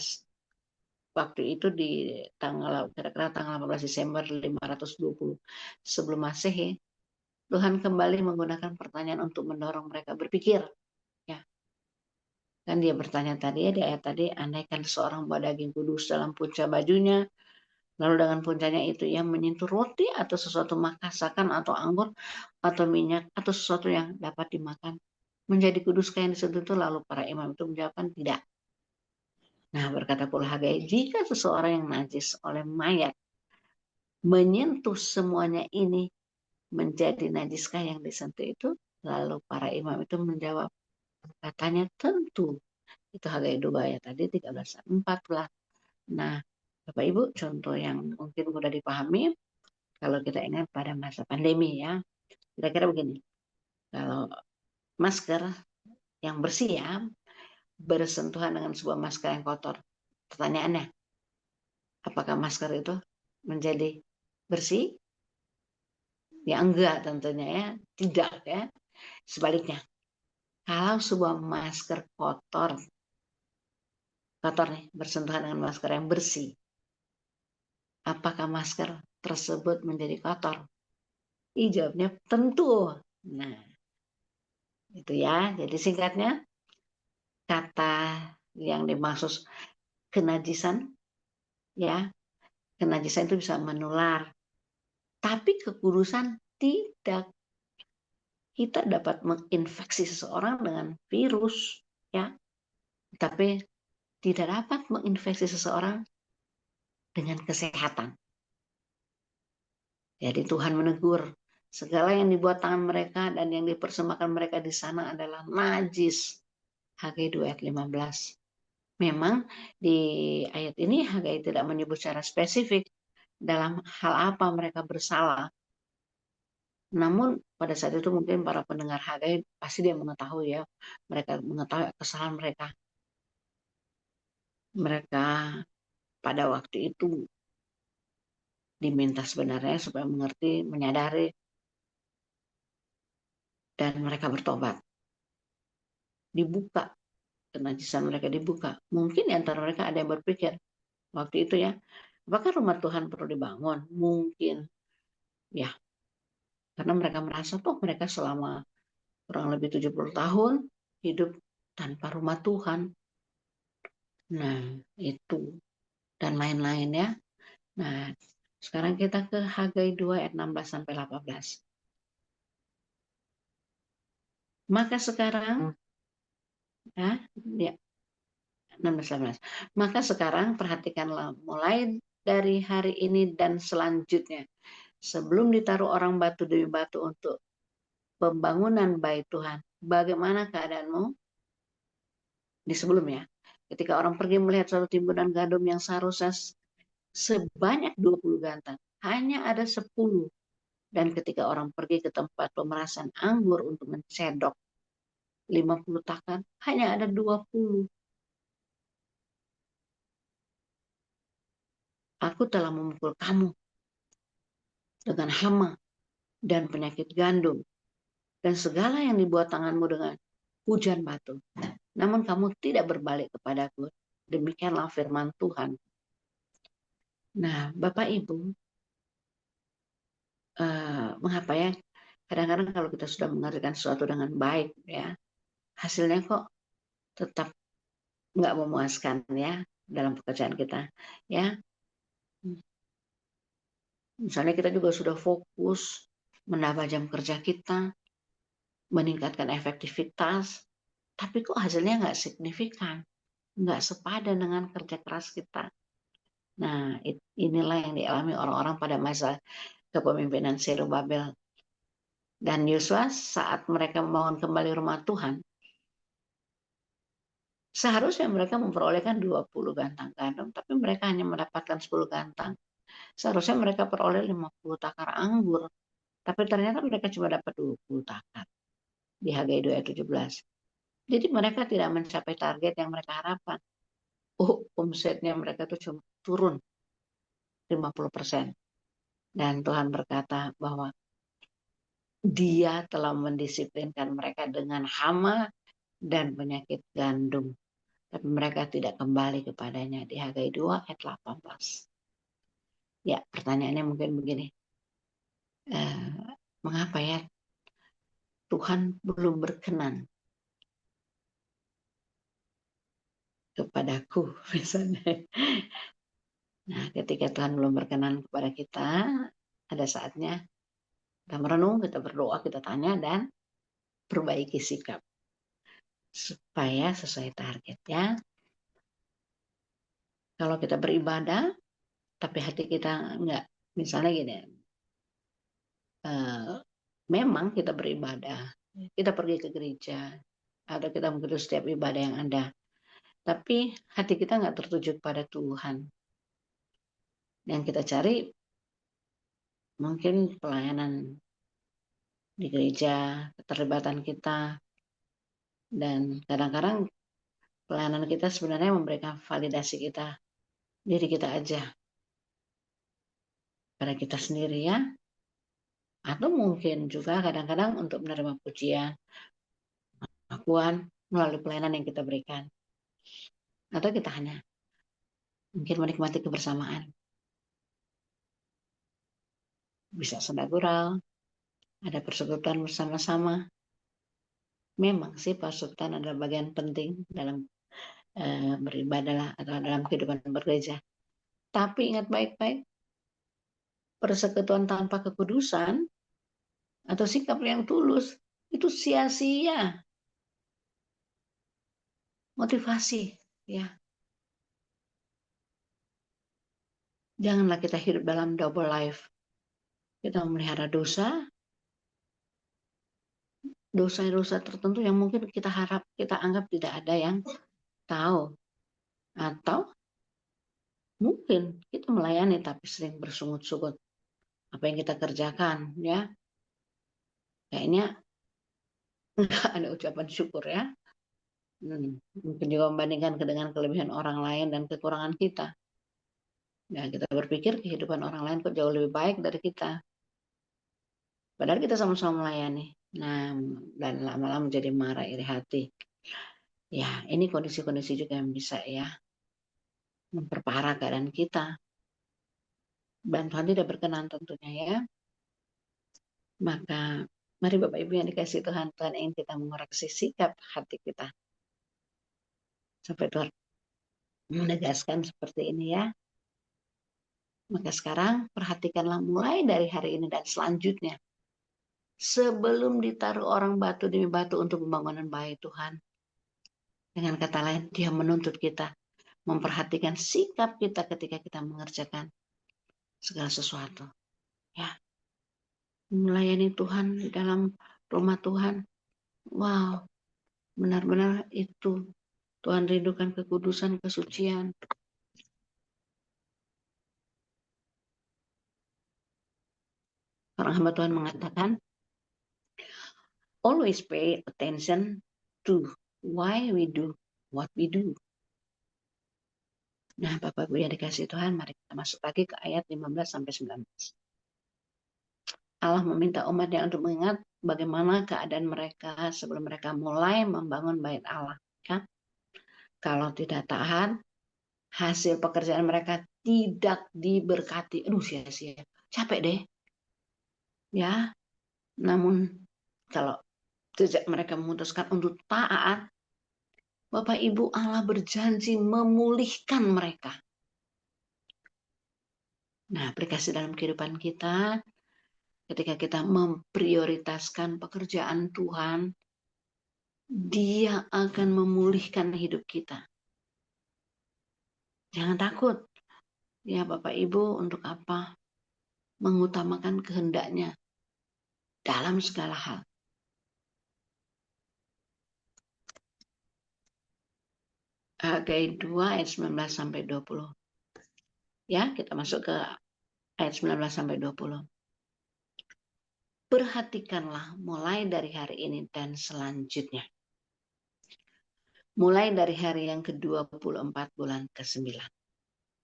A: waktu itu di kira-kira tanggal 18 Desember 520 sebelum Masehi, Tuhan kembali menggunakan pertanyaan untuk mendorong mereka berpikir. Ya, kan dia bertanya tadi ya di ayat tadi, andaikan seorang bawa daging kudus dalam punca bajunya, lalu dengan puncanya itu ia menyentuh roti atau sesuatu masakan atau anggur atau minyak atau sesuatu yang dapat dimakan, menjadi kudus yang disentuh itu? Lalu para imam itu menjawabkan tidak. Nah, berkata pula Hagai, jika seseorang yang najis oleh mayat menyentuh semuanya ini, menjadi najiskah yang disentuh itu? Lalu para imam itu menjawab, katanya tentu. Itu Hagai 2 ya tadi 13-14. Nah, Bapak Ibu, contoh yang mungkin mudah dipahami kalau kita ingat pada masa pandemi ya. Kira-kira begini, kalau masker yang bersih ya, bersentuhan dengan sebuah masker yang kotor. Pertanyaannya, apakah masker itu menjadi bersih? Ya enggak tentunya ya, tidak ya. Sebaliknya, kalau sebuah masker kotor nih bersentuhan dengan masker yang bersih, apakah masker tersebut menjadi kotor? Jawabnya tentu. Nah, itu ya. Jadi singkatnya, kata yang dimaksud kenajisan ya, kenajisan itu bisa menular, tapi kekudusan tidak. Kita dapat menginfeksi seseorang dengan virus ya, tapi tidak dapat menginfeksi seseorang dengan kesehatan. Jadi Tuhan menegur, segala yang dibuat tangan mereka dan yang dipersembahkan mereka di sana adalah najis. Hagai 2 ayat 15. Memang di ayat ini Hagai tidak menyebut secara spesifik dalam hal apa mereka bersalah. Namun pada saat itu mungkin para pendengar Hagai pasti dia mengetahui ya, mereka mengetahui kesalahan mereka. Mereka pada waktu itu diminta sebenarnya supaya mengerti, menyadari, dan mereka bertobat. Dibuka, kenajisan mereka dibuka. Mungkin di antara mereka ada yang berpikir waktu itu ya, apakah rumah Tuhan perlu dibangun? Mungkin ya, karena mereka merasa toh mereka selama kurang lebih 70 tahun hidup tanpa rumah Tuhan. Nah, itu dan lain-lain ya. Nah, sekarang kita ke Hagai 2 ayat 16 sampai 18. Maka sekarang ya 16. Maka sekarang perhatikanlah mulai dari hari ini dan selanjutnya, sebelum ditaruh orang batu demi batu untuk pembangunan bait Tuhan, bagaimana keadaanmu di sebelumnya? Ketika orang pergi melihat suatu timbunan gandum yang seharusnya sebanyak 20 gantang, hanya ada 10. Dan ketika orang pergi ke tempat pemerasan anggur untuk mencedok 50 takar, hanya ada 20. Aku telah memukul kamu dengan hama dan penyakit gandum, dan segala yang dibuat tanganmu dengan hujan batu. Namun kamu tidak berbalik kepadaku. Demikianlah firman Tuhan. Nah, Bapak Ibu, mengapa ya? Kadang-kadang kalau kita sudah mengerjakan sesuatu dengan baik, ya, hasilnya kok tetap nggak memuaskan ya dalam pekerjaan kita. Ya, misalnya kita juga sudah fokus menambah jam kerja kita, meningkatkan efektivitas, tapi kok hasilnya nggak signifikan, nggak sepadan dengan kerja keras kita. Nah, inilah yang dialami orang-orang pada masa kepemimpinan Zerubabel dan Yosua saat mereka membangun kembali rumah Tuhan. Seharusnya mereka memperolehkan 20 gantang gandum, tapi mereka hanya mendapatkan 10 gantang. Seharusnya mereka peroleh 50 takar anggur, tapi ternyata mereka cuma dapat 20 takar di Hagai 2 ayat 17. Jadi mereka tidak mencapai target yang mereka harapkan. Omsetnya mereka itu cuma turun 50%. Dan Tuhan berkata bahwa Dia telah mendisiplinkan mereka dengan hama dan penyakit gandum. Tapi mereka tidak kembali kepadanya di Hagai 2 ayat 18. Ya, pertanyaannya mungkin begini. Mengapa ya Tuhan belum berkenan kepadaku misalnya? Nah, ketika Tuhan belum berkenan kepada kita, ada saatnya kita merenung, kita berdoa, kita tanya, dan perbaiki sikap supaya sesuai target ya. Kalau kita beribadah, tapi hati kita enggak, misalnya gini, memang kita beribadah, kita pergi ke gereja, atau kita mengikuti setiap ibadah yang ada, tapi hati kita enggak tertuju pada Tuhan. Yang kita cari mungkin pelayanan di gereja, keterlibatan kita, dan kadang-kadang pelayanan kita sebenarnya memberikan validasi kita, diri kita aja, pada kita sendiri ya. Atau mungkin juga kadang-kadang untuk menerima pujian, pengakuan melalui pelayanan yang kita berikan. Atau kita hanya mungkin menikmati kebersamaan. Bisa senda gurau, ada persekutuan bersama-sama. Memang sih persekutuan adalah bagian penting dalam beribadah atau dalam kehidupan bergereja. Tapi ingat baik-baik, persekutuan tanpa kekudusan atau sikap yang tulus itu sia-sia. Motivasi ya. Janganlah kita hidup dalam double life. Kita memelihara dosa tertentu yang mungkin kita anggap tidak ada yang tahu. Atau mungkin kita melayani tapi sering bersungut-sungut apa yang kita kerjakan ya. Kayaknya nggak ada ucapan syukur ya. Mungkin juga membandingkan dengan kelebihan orang lain dan kekurangan kita. Nah, kita berpikir kehidupan orang lain kok jauh lebih baik dari kita. Padahal kita sama-sama melayani. Nah, dan lama-lama jadi marah, iri hati. Ya, ini kondisi-kondisi juga yang bisa ya memperparah keadaan kita. Bantuan tidak berkenan tentunya ya. Maka mari Bapak Ibu yang dikasihi Tuhan, Tuhan ingin kita mengoreksi sikap hati kita. Sampai Tuhan menegaskan seperti ini ya. Maka sekarang perhatikanlah mulai dari hari ini dan selanjutnya. Sebelum ditaruh orang batu demi batu untuk pembangunan bait Tuhan. Dengan kata lain, Dia menuntut kita memperhatikan sikap kita ketika kita mengerjakan segala sesuatu. Ya, melayani Tuhan di dalam rumah Tuhan. Wow, benar-benar itu Tuhan rindukan kekudusan, kesucian. Orang hamba Tuhan mengatakan, always pay attention to why we do what we do. Nah, Bapak Ibu yang dikasihi Tuhan, mari kita masuk lagi ke ayat 15-19. Allah meminta umatnya untuk mengingat bagaimana keadaan mereka sebelum mereka mulai membangun bait Allah. Ya. Kalau tidak tahan, hasil pekerjaan mereka tidak diberkati. Aduh, sia-sia. Capek deh. Ya, namun kalau sejak mereka memutuskan untuk taat, Bapak Ibu, Allah berjanji memulihkan mereka. Nah, aplikasi dalam kehidupan kita, ketika kita memprioritaskan pekerjaan Tuhan, Dia akan memulihkan hidup kita. Jangan takut. Ya Bapak Ibu, untuk apa? Mengutamakan kehendaknya dalam segala hal. Hagai 2 ayat 19-20. Ya, kita masuk ke ayat 19-20. Perhatikanlah mulai dari hari ini dan selanjutnya. Mulai dari hari yang ke-24 bulan ke-9.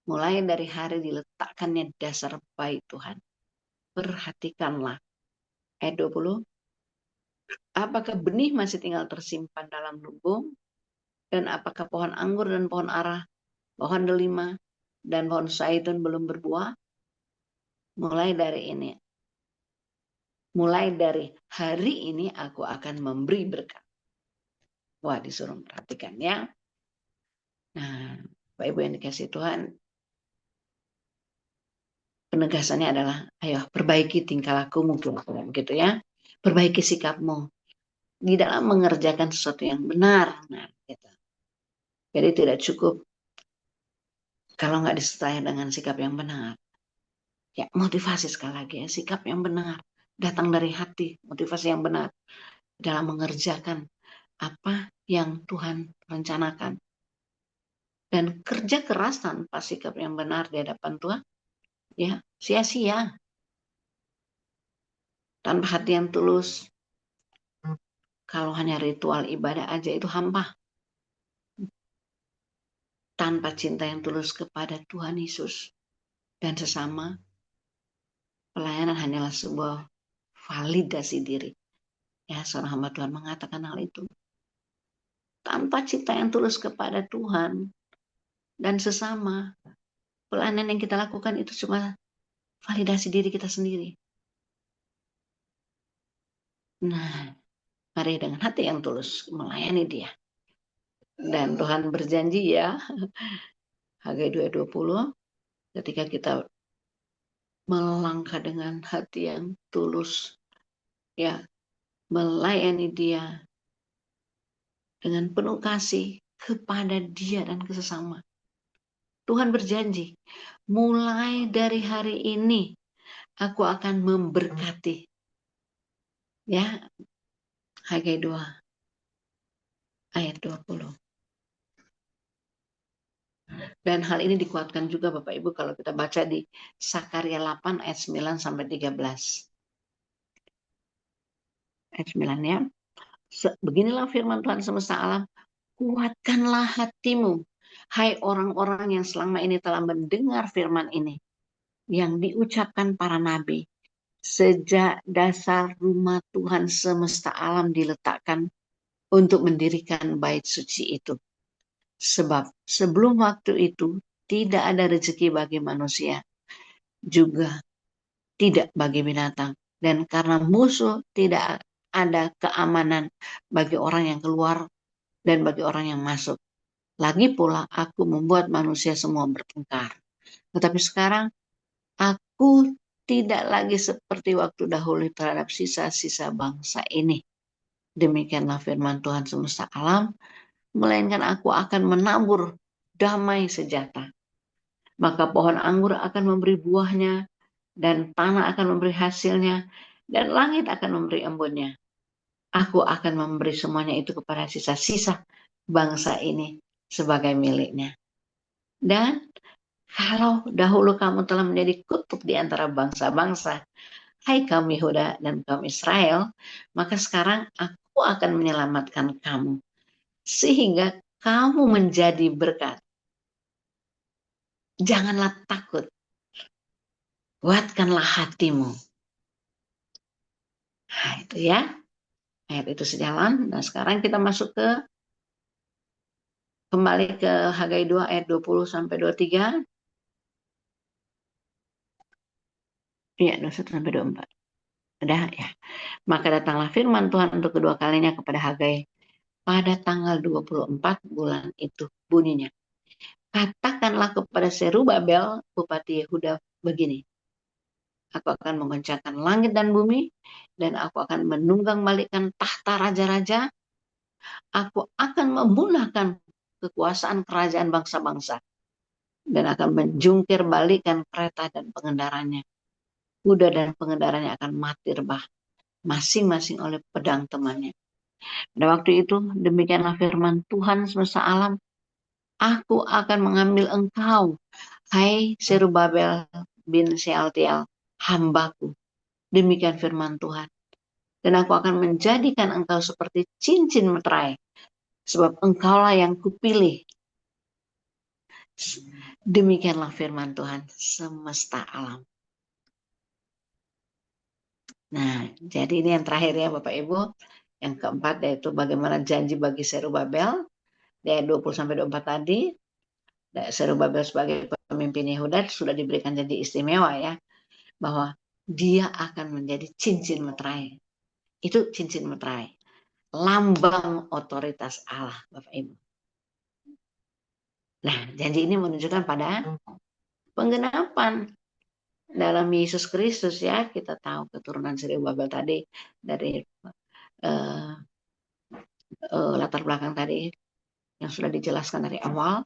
A: Mulai dari hari diletakkannya dasar bait Tuhan. Perhatikanlah. Ayat 20. Apakah benih masih tinggal tersimpan dalam lumbung? Dan apakah pohon anggur dan pohon ara, pohon delima, dan pohon zaitun belum berbuah? Mulai dari hari ini aku akan memberi berkat. Wah, disuruh perhatikan ya. Nah, Bapak Ibu yang dikasih Tuhan, penegasannya adalah, ayo perbaiki tingkah lakumu, begitu ya. Perbaiki sikapmu di dalam mengerjakan sesuatu yang benar. Nah, gitu. Jadi tidak cukup kalau nggak disertai dengan sikap yang benar. Ya, motivasi sekali lagi ya, sikap yang benar. Datang dari hati, motivasi yang benar. Dalam mengerjakan apa yang Tuhan rencanakan. Dan kerja keras tanpa sikap yang benar di hadapan Tuhan, ya sia-sia. Tanpa hati yang tulus, kalau hanya ritual ibadah aja itu hampa. Tanpa cinta yang tulus kepada Tuhan Yesus dan sesama, pelayanan hanyalah sebuah validasi diri. Ya, seorang hamba Tuhan mengatakan hal itu. Tanpa cinta yang tulus kepada Tuhan dan sesama, pelayanan yang kita lakukan itu cuma validasi diri kita sendiri. Nah, mari dengan hati yang tulus melayani Dia. Dan Tuhan berjanji ya, Hagai 2:20, ketika kita melangkah dengan hati yang tulus, ya, melayani Dia dengan penuh kasih kepada Dia dan ke sesama. Tuhan berjanji, mulai dari hari ini aku akan memberkati. Ya, Hagai 2 ayat 20. Dan hal ini dikuatkan juga Bapak Ibu kalau kita baca di Sakarya 8 ayat 9-13. Ayat 9 ya. Beginilah firman Tuhan semesta alam, kuatkanlah hatimu, Hai orang-orang yang selama ini telah mendengar firman ini, yang diucapkan para nabi, sejak dasar rumah Tuhan semesta alam diletakkan untuk mendirikan bait suci itu. Sebab sebelum waktu itu tidak ada rezeki bagi manusia, juga tidak bagi binatang. Dan karena musuh tidak ada keamanan bagi orang yang keluar dan bagi orang yang masuk. Lagi pula aku membuat manusia semua bertengkar. Tetapi sekarang aku tidak lagi seperti waktu dahulu terhadap sisa-sisa bangsa ini. Demikianlah firman Tuhan semesta alam, melainkan aku akan menabur damai sejahtera. Maka pohon anggur akan memberi buahnya, dan tanah akan memberi hasilnya, dan langit akan memberi embunnya. Aku akan memberi semuanya itu kepada sisa-sisa bangsa ini sebagai miliknya. Dan kalau dahulu kamu telah menjadi kutub di antara bangsa-bangsa, hai kaum Yehuda dan kaum Israel, maka sekarang aku akan menyelamatkan kamu, sehingga kamu menjadi berkat. Janganlah takut, kuatkanlah hatimu. Nah, itu ya, ayat itu sejalan. Nah, sekarang kita masuk kembali ke Hagai 2 ayat 20 sampai 23. Iya, 21 sampai 24. Udah ya. Maka datanglah firman Tuhan untuk kedua kalinya kepada Hagai pada tanggal 24 bulan itu. Bunyinya, katakanlah kepada Serubabel, bupati Yehuda, begini. Aku akan mengoncangkan langit dan bumi, dan aku akan menunggang balikkan tahta raja-raja. Aku akan memulahkan kekuasaan kerajaan bangsa-bangsa, dan akan menjungkir balikkan kereta dan pengendaranya. Kuda dan pengendaranya akan mati rebah, masing-masing oleh pedang temannya. Pada waktu itu, demikianlah firman Tuhan semesta alam, aku akan mengambil engkau, hai Serubabel bin Shealtiel, hambaku. Demikian firman Tuhan. Dan aku akan menjadikan engkau seperti cincin meterai, sebab engkaulah yang kupilih. Demikianlah firman Tuhan semesta alam. Nah, jadi ini yang terakhir ya Bapak Ibu. Yang keempat yaitu bagaimana janji bagi Serubabel. Di ayat 20 sampai 24 tadi, Serubabel sebagai pemimpin Yehuda sudah diberikan janji istimewa ya, bahwa dia akan menjadi cincin meterai. Itu cincin meterai, lambang otoritas Allah, Bapak Ibu. Nah, janji ini menunjukkan pada penggenapan dalam Yesus Kristus ya. Kita tahu keturunan Serubabel tadi dari latar belakang tadi yang sudah dijelaskan dari awal,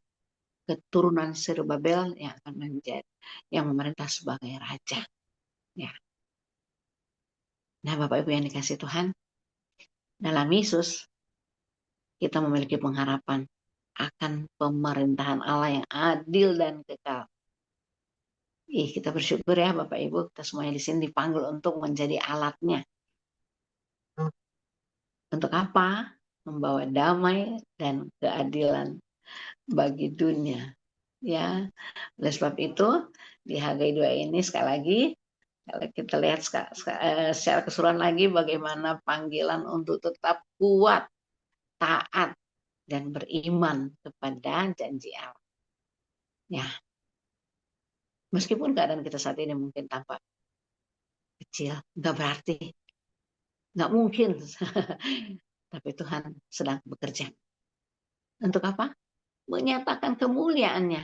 A: keturunan Serubabel yang akan menjadi yang memerintah sebagai raja. Ya. Nah, Bapak Ibu yang dikasih Tuhan, dalam Yesus kita memiliki pengharapan akan pemerintahan Allah yang adil dan kekal. Kita bersyukur ya Bapak Ibu, kita semuanya di sini dipanggil untuk menjadi alatnya. Untuk apa? Membawa damai dan keadilan bagi dunia. Ya, oleh sebab itu di Hagai 2 ini sekali lagi kalau kita lihat secara keseluruhan lagi bagaimana panggilan untuk tetap kuat, taat, dan beriman kepada janji Allah. Ya, meskipun keadaan kita saat ini mungkin tampak kecil, nggak berarti, nggak mungkin. Tapi Tuhan sedang bekerja. Untuk apa? Menyatakan kemuliaannya.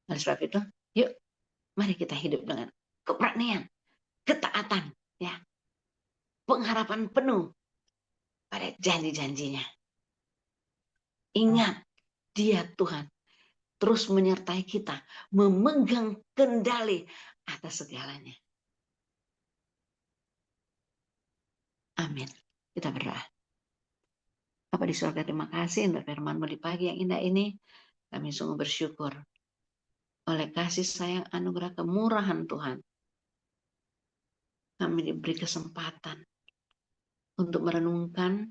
A: Oleh sebab itu, yuk, mari kita hidup dengan keberanian, ketaatan, ya, pengharapan penuh pada janji-janjinya. Ingat, Dia Tuhan terus menyertai kita, memegang kendali atas segalanya. Amin. Kita berdoa. Bapa di surga, terima kasih untuk firman-Mu di pagi yang indah ini. Kami sungguh bersyukur oleh kasih sayang anugerah kemurahan Tuhan. Kami diberi kesempatan untuk merenungkan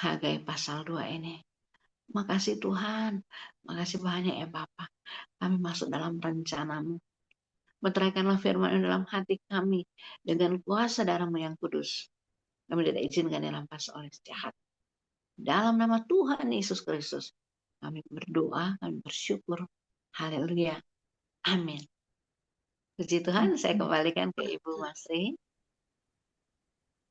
A: Hagai pasal 2 ini. Makasih Tuhan, makasih banyak ya Bapa. Kami masuk dalam rencana-Mu. Meteraikanlah firman dalam hati kami dengan kuasa darah-Mu yang kudus. Kami tidak izinkan dirampas oleh jahat. Dalam nama Tuhan Yesus Kristus, kami berdoa, kami bersyukur. Haleluya. Amin. Puji Tuhan, saya kembalikan ke Ibu Masri.